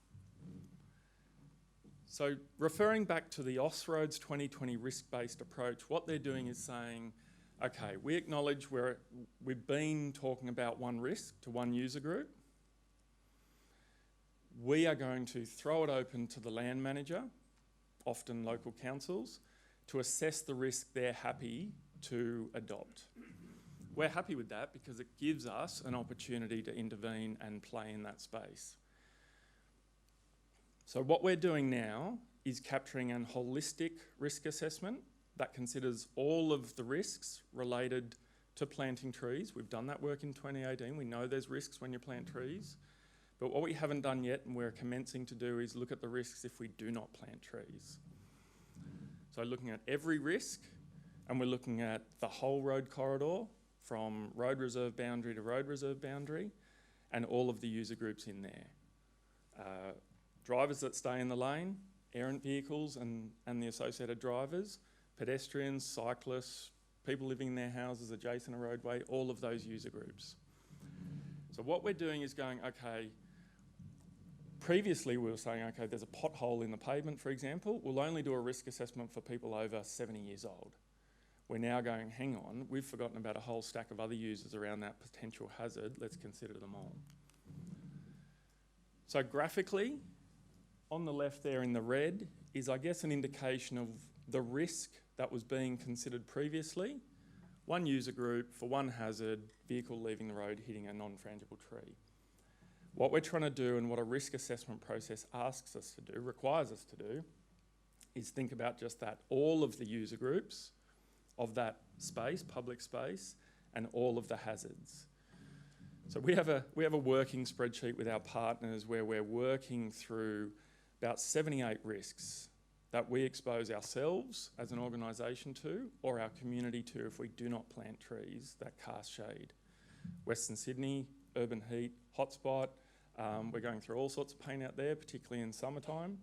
So referring back to the Austroads 2020 risk-based approach, what they're doing is saying, okay, we acknowledge we've been talking about one risk to one user group. We are going to throw it open to the land manager, often local councils, to assess the risk they're happy to adopt. We're happy with that because it gives us an opportunity to intervene and play in that space. So what we're doing now is capturing a holistic risk assessment that considers all of the risks related to planting trees. We've done that work in 2018. We know there's risks when you plant trees. But what we haven't done yet and we're commencing to do is look at the risks if we do not plant trees. So looking at every risk, and we're looking at the whole road corridor from road reserve boundary to road reserve boundary and all of the user groups in there. Drivers that stay in the lane, errant vehicles and the associated drivers, pedestrians, cyclists, people living in their houses adjacent a roadway, all of those user groups. So what we're doing is going, okay, previously we were saying, okay, there's a pothole in the pavement, for example, we'll only do a risk assessment for people over 70 years old. We're now going, hang on, we've forgotten about a whole stack of other users around that potential hazard, let's consider them all. So graphically, on the left there in the red is, I guess, an indication of the risk that was being considered previously. One user group for one hazard, vehicle leaving the road, hitting a non-frangible tree. What we're trying to do and what a risk assessment process asks us to do, requires us to do, is think about just that. All of the user groups of that space, public space, and all of the hazards. So we have a working spreadsheet with our partners where we're working through about 78 risks that we expose ourselves as an organisation to, or our community to if we do not plant trees that cast shade. Western Sydney, urban heat, hotspot, we're going through all sorts of pain out there, particularly in summertime,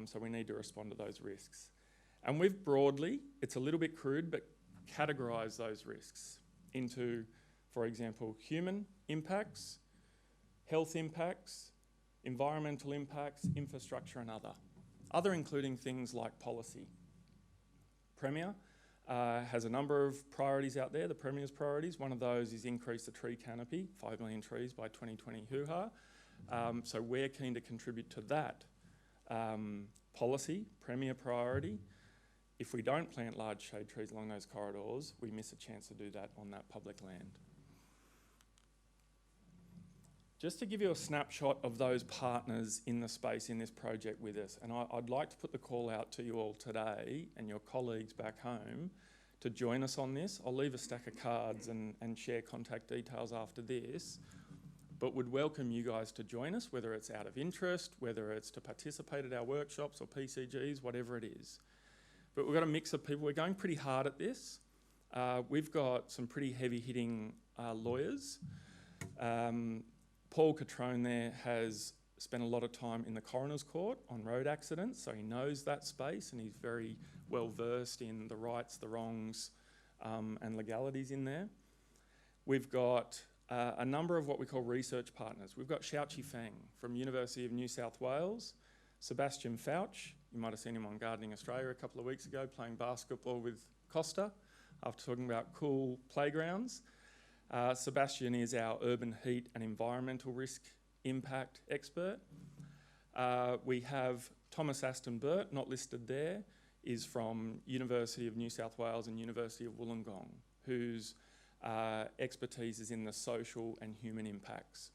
so we need to respond to those risks. And we've broadly, it's a little bit crude, but categorised those risks into, for example, human impacts, health impacts, environmental impacts, infrastructure and other. Other including things like policy. Premier has a number of priorities out there, the Premier's priorities. One of those is increase the tree canopy, 5 million trees by 2020 hoo-ha. So we're keen to contribute to that policy, Premier priority. If we don't plant large shade trees along those corridors, we miss a chance to do that on that public land. Just to give you a snapshot of those partners in the space in this project with us, and I'd like to put the call out to you all today and your colleagues back home to join us on this. I'll leave a stack of cards and share contact details after this, but would welcome you guys to join us, whether it's out of interest, whether it's to participate at our workshops or PCGs, whatever it is. But we've got a mix of people. We're going pretty hard at this. We've got some pretty heavy-hitting lawyers. Paul Catrone there has spent a lot of time in the coroner's court on road accidents, so he knows that space and he's very well versed in the rights, the wrongs and legalities in there. We've got a number of what we call research partners. We've got Xiao Chi Feng from University of New South Wales, Sebastian Fouch, you might have seen him on Gardening Australia a couple of weeks ago playing basketball with Costa after talking about cool playgrounds. Sebastian is our urban heat and environmental risk impact expert. We have Thomas Aston Burt, not listed there, is from University of New South Wales and University of Wollongong, whose expertise is in the social and human impacts.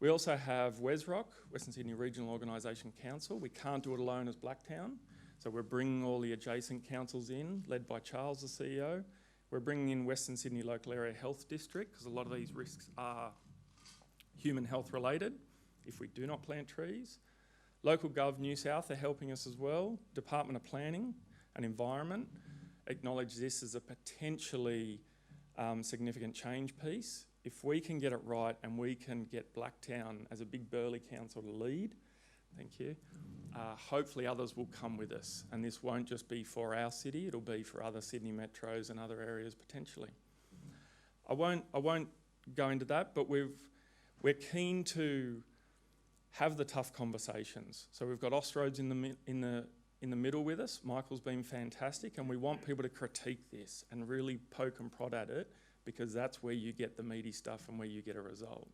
We also have WESROC, Western Sydney Regional Organisation Council. We can't do it alone as Blacktown, so we're bringing all the adjacent councils in, led by Charles, the CEO. We're bringing in Western Sydney Local Area Health District, because a lot of these risks are human health related if we do not plant trees. Local Gov New South are helping us as well. Department of Planning and Environment acknowledge this as a potentially significant change piece. If we can get it right and we can get Blacktown as a big burly council to lead, thank you, hopefully others will come with us. And this won't just be for our city, it'll be for other Sydney metros and other areas potentially. I won't go into that, but we're keen to have the tough conversations. So we've got Austroads in the middle with us. Michael's been fantastic, and we want people to critique this and really poke and prod at it, because that's where you get the meaty stuff and where you get a result.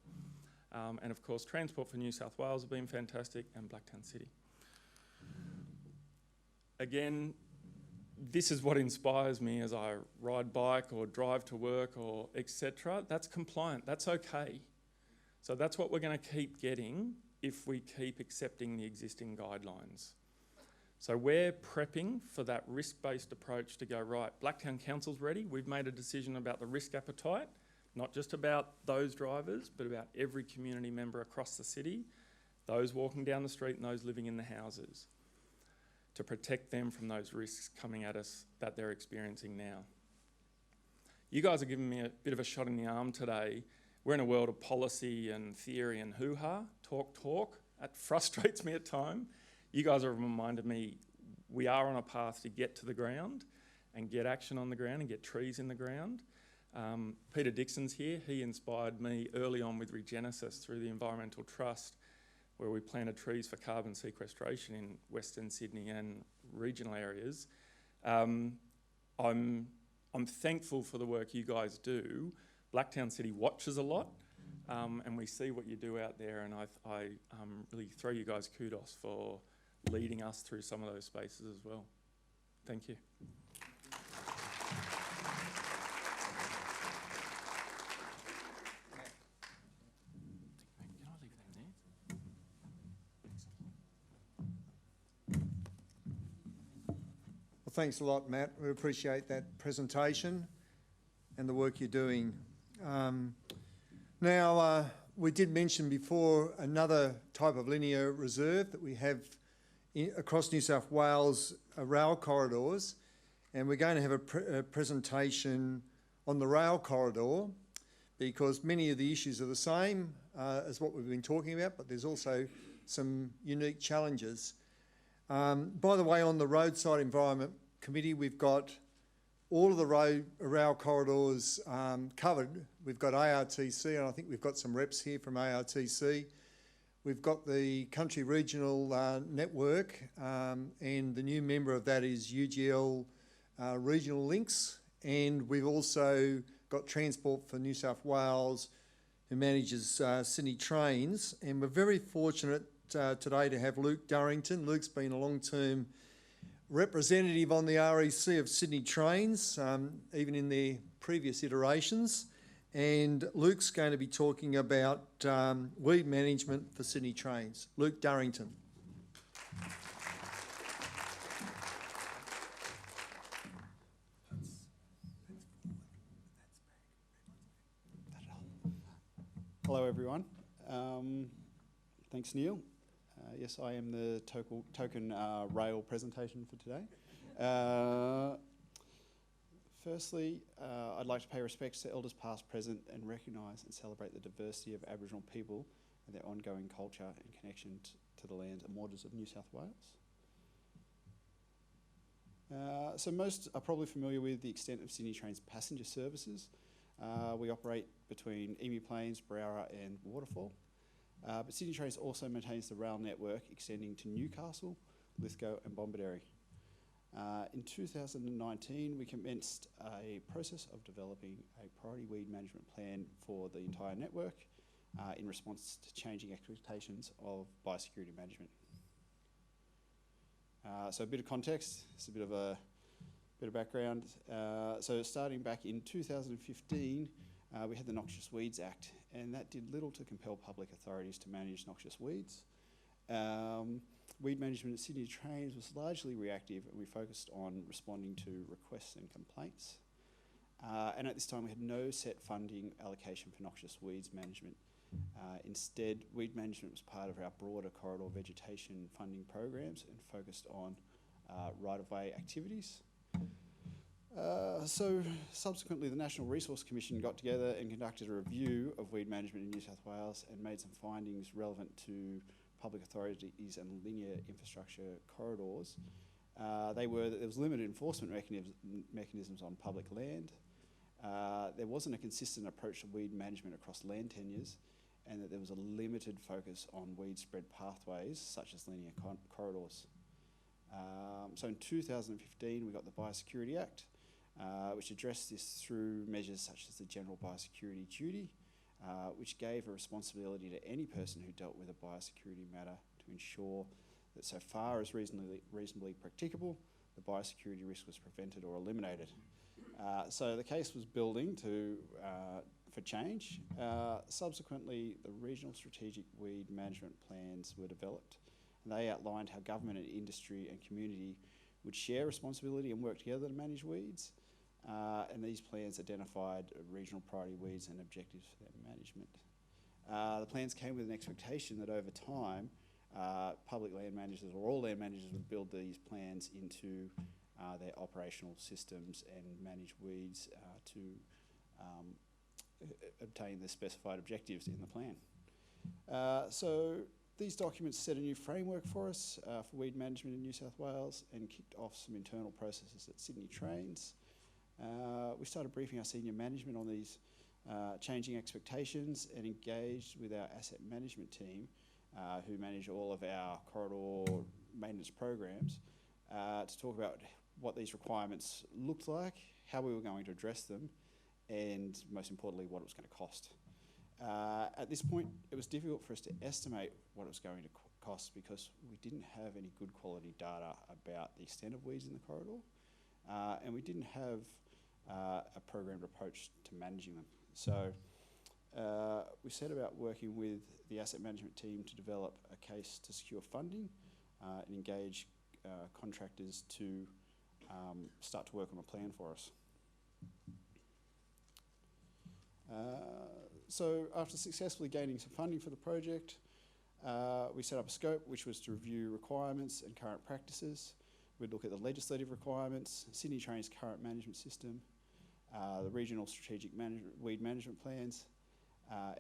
And of course, Transport for New South Wales have been fantastic, and Blacktown City. Again, this is what inspires me as I ride bike or drive to work or etc. That's compliant, that's okay. So that's what we're going to keep getting if we keep accepting the existing guidelines. So we're prepping for that risk-based approach to go, right, Blacktown Council's ready. We've made a decision about the risk appetite, not just about those drivers, but about every community member across the city, those walking down the street and those living in the houses, to protect them from those risks coming at us that they're experiencing now. You guys are giving me a bit of a shot in the arm today. We're in a world of policy and theory and hoo-ha, talk. That frustrates me at times. you guys have reminded me we are on a path to get to the ground and get action on the ground and get trees in the ground. Peter Dixon's here. He inspired me early on with Regenesis through the Environmental Trust, where we planted trees for carbon sequestration in Western Sydney and regional areas. I'm thankful for the work you guys do. Blacktown City watches a lot, and we see what you do out there, and I really throw you guys kudos for leading us through some of those spaces as well. Thank you. Well, thanks a lot, Matt. We appreciate that presentation and the work you're doing. Now, we did mention before another type of linear reserve that we have across New South Wales, rail corridors, and we're going to have a presentation on the rail corridor because many of the issues are the same as what we've been talking about, but there's also some unique challenges. By the way, on the Roadside Environment Committee, we've got all of the rail corridors covered. We've got ARTC, and I think we've got some reps here from ARTC. We've got the Country Regional Network, and the new member of that is UGL Regional Links. And we've also got Transport for New South Wales, who manages Sydney Trains. And we're very fortunate today to have Luke Durrington. Luke's been a long-term representative on the REC of Sydney Trains, even in their previous iterations. And Luke's going to be talking about weed management for Sydney Trains. Luke Durrington. Hello everyone. Thanks Neil. Yes, I am the token rail presentation for today. Firstly, I'd like to pay respects to Elders past, present and recognise and celebrate the diversity of Aboriginal people and their ongoing culture and connection to the lands and waters of New South Wales. So most are probably familiar with the extent of Sydney Trains passenger services. We operate between Emu Plains, Browra and Waterfall. But Sydney Trains also maintains the rail network extending to Newcastle, Lithgow and Bombardary. In 2019, we commenced a process of developing a priority weed management plan for the entire network in response to changing expectations of biosecurity management. So a bit of context, it's a bit of background. So starting back in 2015, we had the Noxious Weeds Act, and that did little to compel public authorities to manage noxious weeds. Weed management at Sydney Trains was largely reactive, and we focused on responding to requests and complaints. And at this time, we had no set funding allocation for noxious weeds management. Instead, weed management was part of our broader corridor vegetation funding programs and focused on right-of-way activities. So subsequently, the National Resource Commission got together and conducted a review of weed management in New South Wales and made some findings relevant to public authorities and linear infrastructure corridors. They were that there was limited enforcement mechanisms on public land. There wasn't a consistent approach to weed management across land tenures, and that there was a limited focus on weed spread pathways such as linear corridors. So in 2015, we got the Biosecurity Act, which addressed this through measures such as the General Biosecurity Duty, which gave a responsibility to any person who dealt with a biosecurity matter to ensure that so far as reasonably practicable, the biosecurity risk was prevented or eliminated. So the case was building for change. Subsequently, the regional strategic weed management plans were developed, and they outlined how government and industry and community would share responsibility and work together to manage weeds. And these plans identified regional priority weeds and objectives for their management. The plans came with an expectation that over time, public land managers or all land managers would build these plans into their operational systems and manage weeds to obtain the specified objectives in the plan. So these documents set a new framework for us for weed management in New South Wales and kicked off some internal processes at Sydney Trains. We started briefing our senior management on these changing expectations and engaged with our asset management team who manage all of our corridor maintenance programs to talk about what these requirements looked like, how we were going to address them, and most importantly, what it was going to cost. At this point, it was difficult for us to estimate what it was going to cost because we didn't have any good quality data about the extent of weeds in the corridor, and we didn't have a programmed approach to managing them. So we set about working with the asset management team to develop a case to secure funding and engage contractors to start to work on a plan for us. So after successfully gaining some funding for the project, we set up a scope which was to review requirements and current practices. We'd look at the legislative requirements, Sydney Trains' current management system, the regional strategic weed management plans,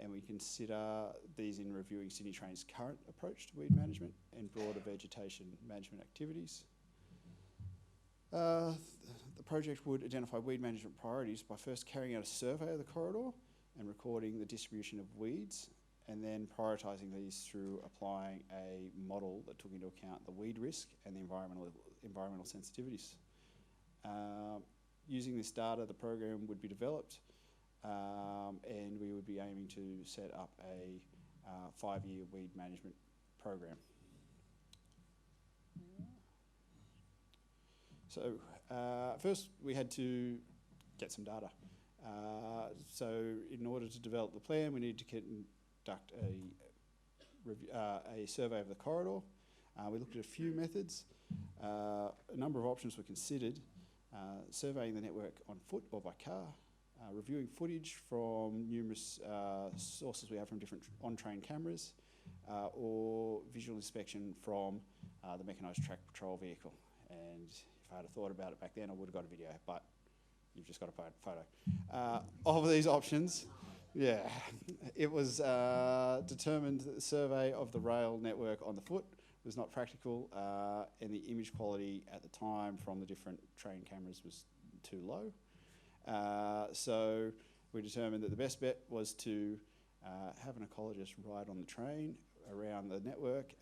and we consider these in reviewing Sydney Trains' current approach to weed management and broader vegetation management activities. The project would identify weed management priorities by first carrying out a survey of the corridor and recording the distribution of weeds, and then prioritising these through applying a model that took into account the weed risk and the environmental sensitivities. Using this data, the program would be developed and we would be aiming to set up a 5-year weed management program. So first we had to get some data. So in order to develop the plan, we needed to conduct a survey of the corridor. We looked at a few methods. A number of options were considered. Surveying the network on foot or by car, reviewing footage from numerous sources we have from different on-train cameras, or visual inspection from the mechanised track patrol vehicle. And if I had thought about it back then, I would have got a video, but you've just got a photo. Of these options, yeah, it was determined that the survey of the rail network on the foot was not practical, and the image quality at the time from the different train cameras was too low. So we determined that the best bet was to have an ecologist ride on the train around the network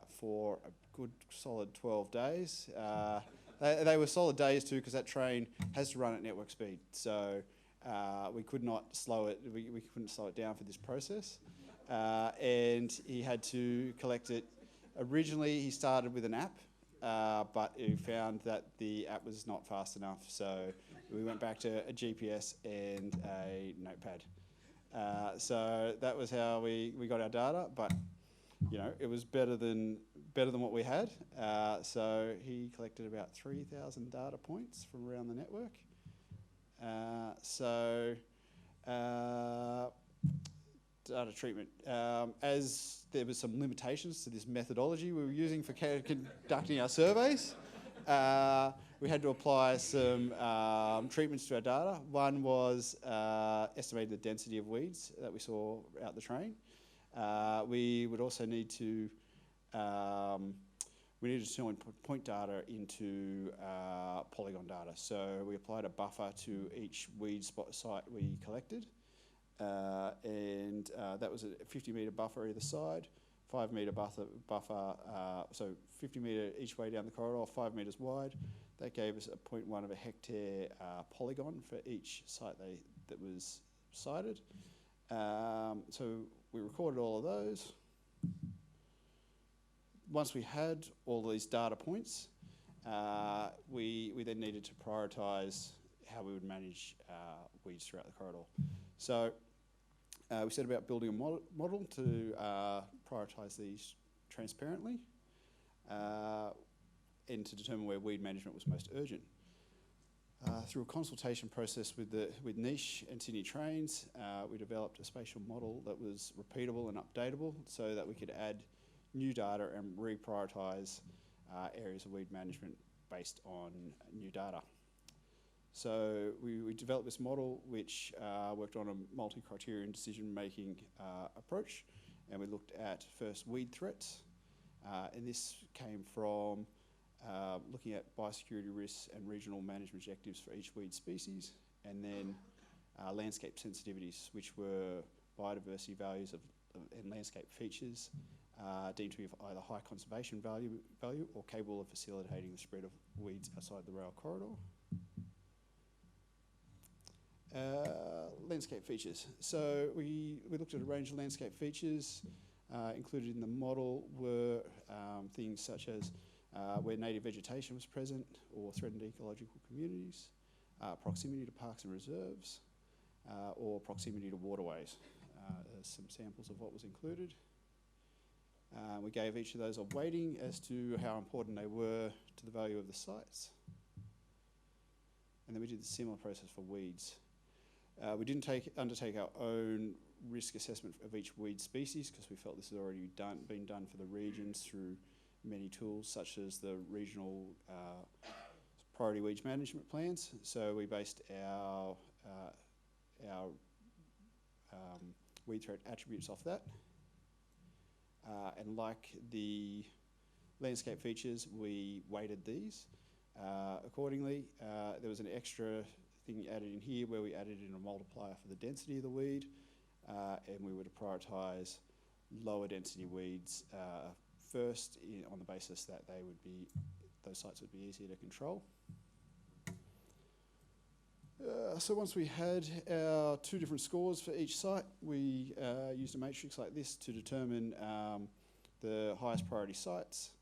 for a good solid 12 days. They were solid days too, because that train has to run at network speed. So we could not slow it, we couldn't slow it down for this process. And he had to collect it. Originally he started with an app, but he found that the app was not fast enough. So we went back to a GPS and a notepad. So that was how we got our data, but you know, it was better than what we had. So he collected about 3,000 data points from around the network. Data treatment. As there was some limitations to this methodology we were using for conducting our surveys, we had to apply some treatments to our data. One was estimating the density of weeds that we saw out the train. We would also need to turn point data into polygon data. So we applied a buffer to each weed spot site we collected, and that was a 50-metre buffer either side, 5-metre buffer, so 50 metre each way down the corridor, 5 metres wide. That gave us a 0.1 of a hectare polygon for each site that was sited. So we recorded all of those. Once we had all these data points, we then needed to prioritise how we would manage weeds throughout the corridor. So we set about building a model to prioritise these transparently and to determine where weed management was most urgent. Through a consultation process with Niche and Sydney Trains, we developed a spatial model that was repeatable and updatable so that we could add new data and reprioritise areas of weed management based on new data. So we developed this model which worked on a multi-criterion decision-making approach, and we looked at first weed threats, and this came from looking at biosecurity risks and regional management objectives for each weed species, and then landscape sensitivities, which were biodiversity values and landscape features deemed to be of either high conservation value or capable of facilitating the spread of weeds outside the rail corridor. Landscape features. So we looked at a range of landscape features. Included in the model were things such as where native vegetation was present or threatened ecological communities, proximity to parks and reserves, or proximity to waterways. There's some samples of what was included. We gave each of those a weighting as to how important they were to the value of the sites. And then we did the similar process for weeds. We didn't undertake our own risk assessment of each weed species because we felt this had already been done for the regions through many tools such as the regional priority weeds management plans. So we based our weed threat attributes off that. And like the landscape features, we weighted these accordingly. There was an extra thing added in here where we added in a multiplier for the density of the weed, and we were to prioritise lower density weeds first on the basis that those sites would be easier to control. So once we had our 2 different scores for each site, we used a matrix like this to determine the highest priority sites.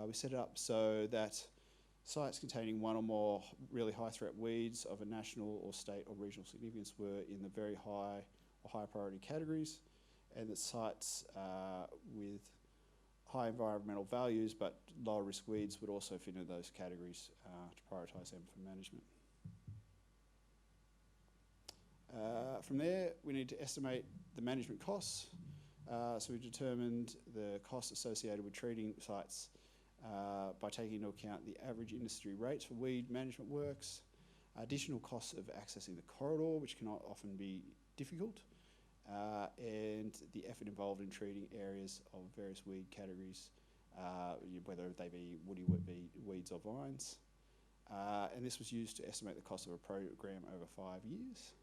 We set it up so that sites containing 1 or more really high threat weeds of a national or state or regional significance were in the very high or high priority categories, and that sites with high environmental values but lower risk weeds would also fit into those categories to prioritise them for management. From there, we need to estimate the management costs. So we determined the costs associated with treating sites by taking into account the average industry rates for weed management works, additional costs of accessing the corridor, which can often be difficult, and the effort involved in treating areas of various weed categories, whether they be woody weeds or vines. And this was used to estimate the cost of a program over 5 years.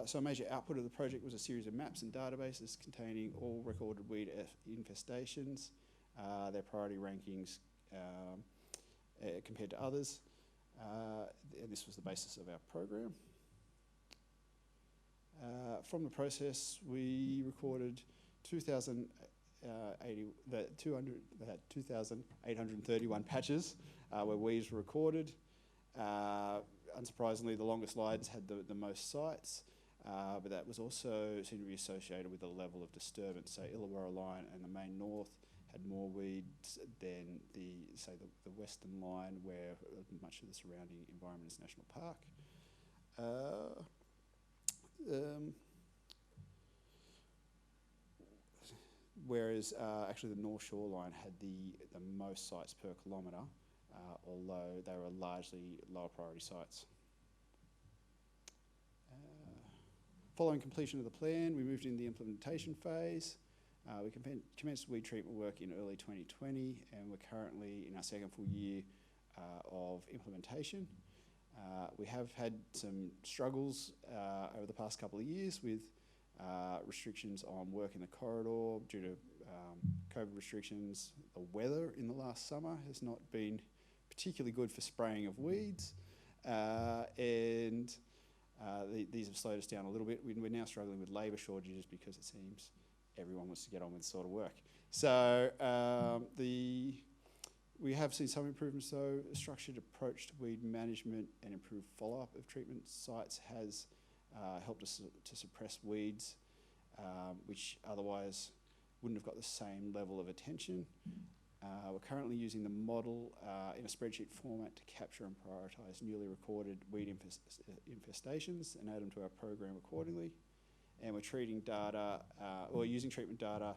So a major output of the project was a series of maps and databases containing all recorded weed infestations, their priority rankings compared to others, and this was the basis of our program. From the process, we recorded 2,831 patches where weeds were recorded. Unsurprisingly, the longest lines had the most sites, but that was also seemed to be associated with the level of disturbance. So Illawarra line and the main north had more weeds than the western line, where much of the surrounding environment is national park. Whereas actually the North Shore line had the most sites per kilometre, although they were largely lower priority sites. Following completion of the plan, we moved into the implementation phase. We commenced weed treatment work in early 2020, and we're currently in our 2nd full year of implementation. We have had some struggles over the past couple of years with restrictions on work in the corridor due to COVID restrictions. The weather in the last summer has not been particularly good for spraying of weeds, and these have slowed us down a little bit. We're now struggling with labour shortages because it seems everyone wants to get on with this sort of work. So we have seen some improvements though. A structured approach to weed management and improved follow-up of treatment sites has helped us to suppress weeds, which otherwise wouldn't have got the same level of attention. We're currently using the model in a spreadsheet format to capture and prioritise newly recorded weed infestations and add them to our program accordingly. And we're treating data, or using treatment data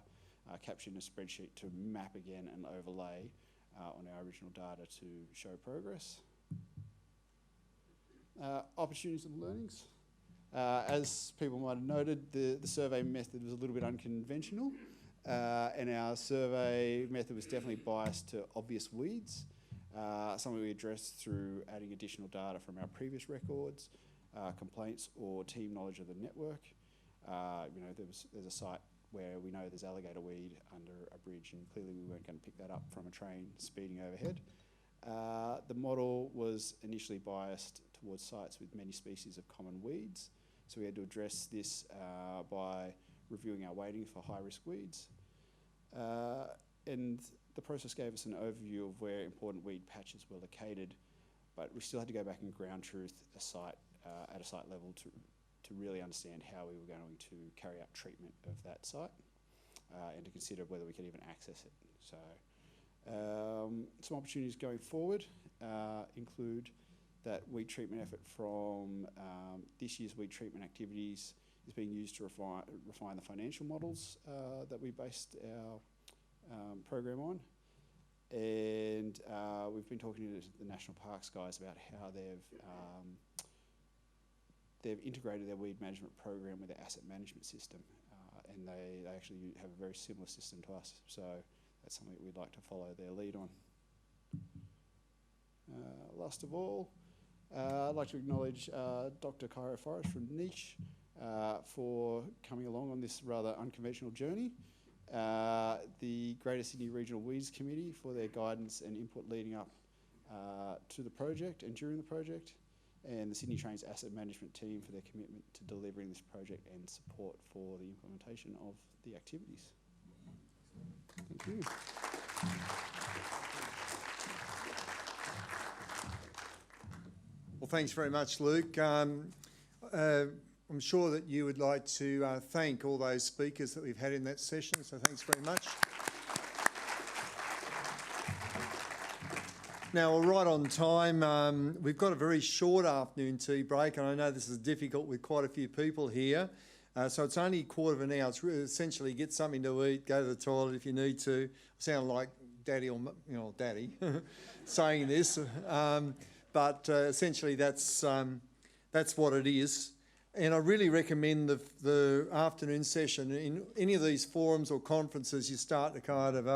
captured in a spreadsheet to map again and overlay on our original data to show progress. Opportunities and learnings. As people might have noted, the survey method was a little bit unconventional, and our survey method was definitely biased to obvious weeds, something we addressed through adding additional data from our previous records, complaints or team knowledge of the network. There's a site where we know there's alligator weed under a bridge, and clearly we weren't going to pick that up from a train speeding overhead. The model was initially biased towards sites with many species of common weeds, so we had to address this by reviewing our weighting for high-risk weeds. And the process gave us an overview of where important weed patches were located, but we still had to go back and ground truth a site at a site level to really understand how we were going to carry out treatment of that site and to consider whether we could even access it. So some opportunities going forward include that weed treatment effort from this year's weed treatment activities is being used to refine the financial models that we based our program on. And we've been talking to the National Parks guys about how they've integrated their weed management program with their asset management system, and they actually have a very similar system to us. So that's something that we'd like to follow their lead on. Last of all, I'd like to acknowledge Dr. Cairo Forrest from Niche for coming along on this rather unconventional journey. The Greater Sydney Regional Weeds Committee for their guidance and input leading up to the project and during the project, and the Sydney Trains Asset Management Team for their commitment to delivering this project and support for the implementation of the activities. Thank you. Well, thanks very much, Luke. I'm sure that you would like to thank all those speakers that we've had in that session, so thanks very much. Now, we're right on time. We've got a very short afternoon tea break, and I know this is difficult with quite a few people here. So it's only a quarter of an hour. It's really essentially get something to eat, go to the toilet if you need to. I sound like daddy or daddy saying this, but essentially that's what it is. And I really recommend the afternoon session. In any of these forums or conferences, you start to kind of,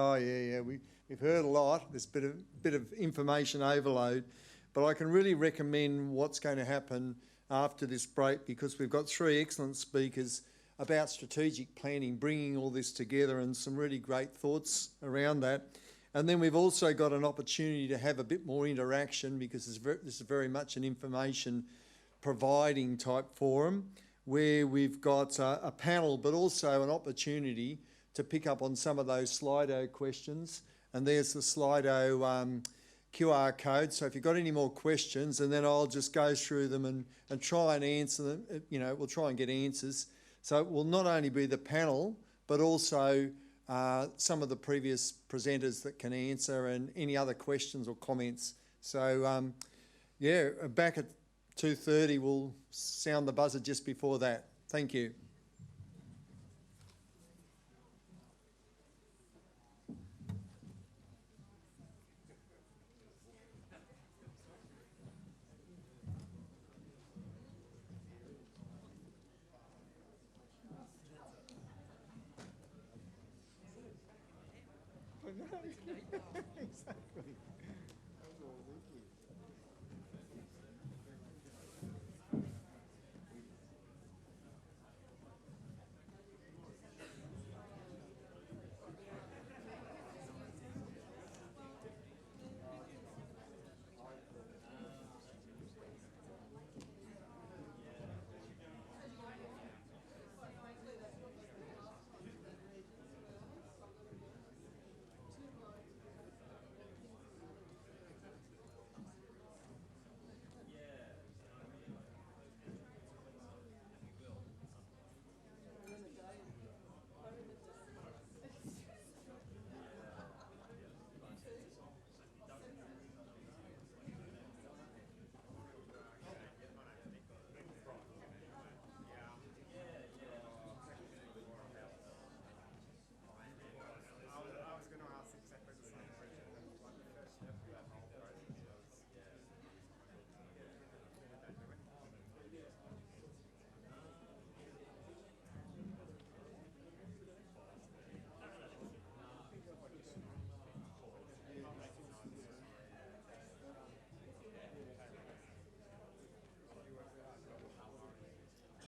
we've heard a lot. There's a bit of information overload. But I can really recommend what's going to happen after this break, because we've got 3 excellent speakers about strategic planning, bringing all this together, and some really great thoughts around that. And then we've also got an opportunity to have a bit more interaction, because this is very much an information providing type forum, where we've got a panel but also an opportunity to pick up on some of those Slido questions. And there's the Slido QR code, so if you've got any more questions, and then I'll just go through them and try and answer them. We'll try and get answers. So it will not only be the panel, but also some of the previous presenters that can answer, and any other questions or comments. So back at 2:30, we'll sound the buzzer just before that. Thank you. Exactly.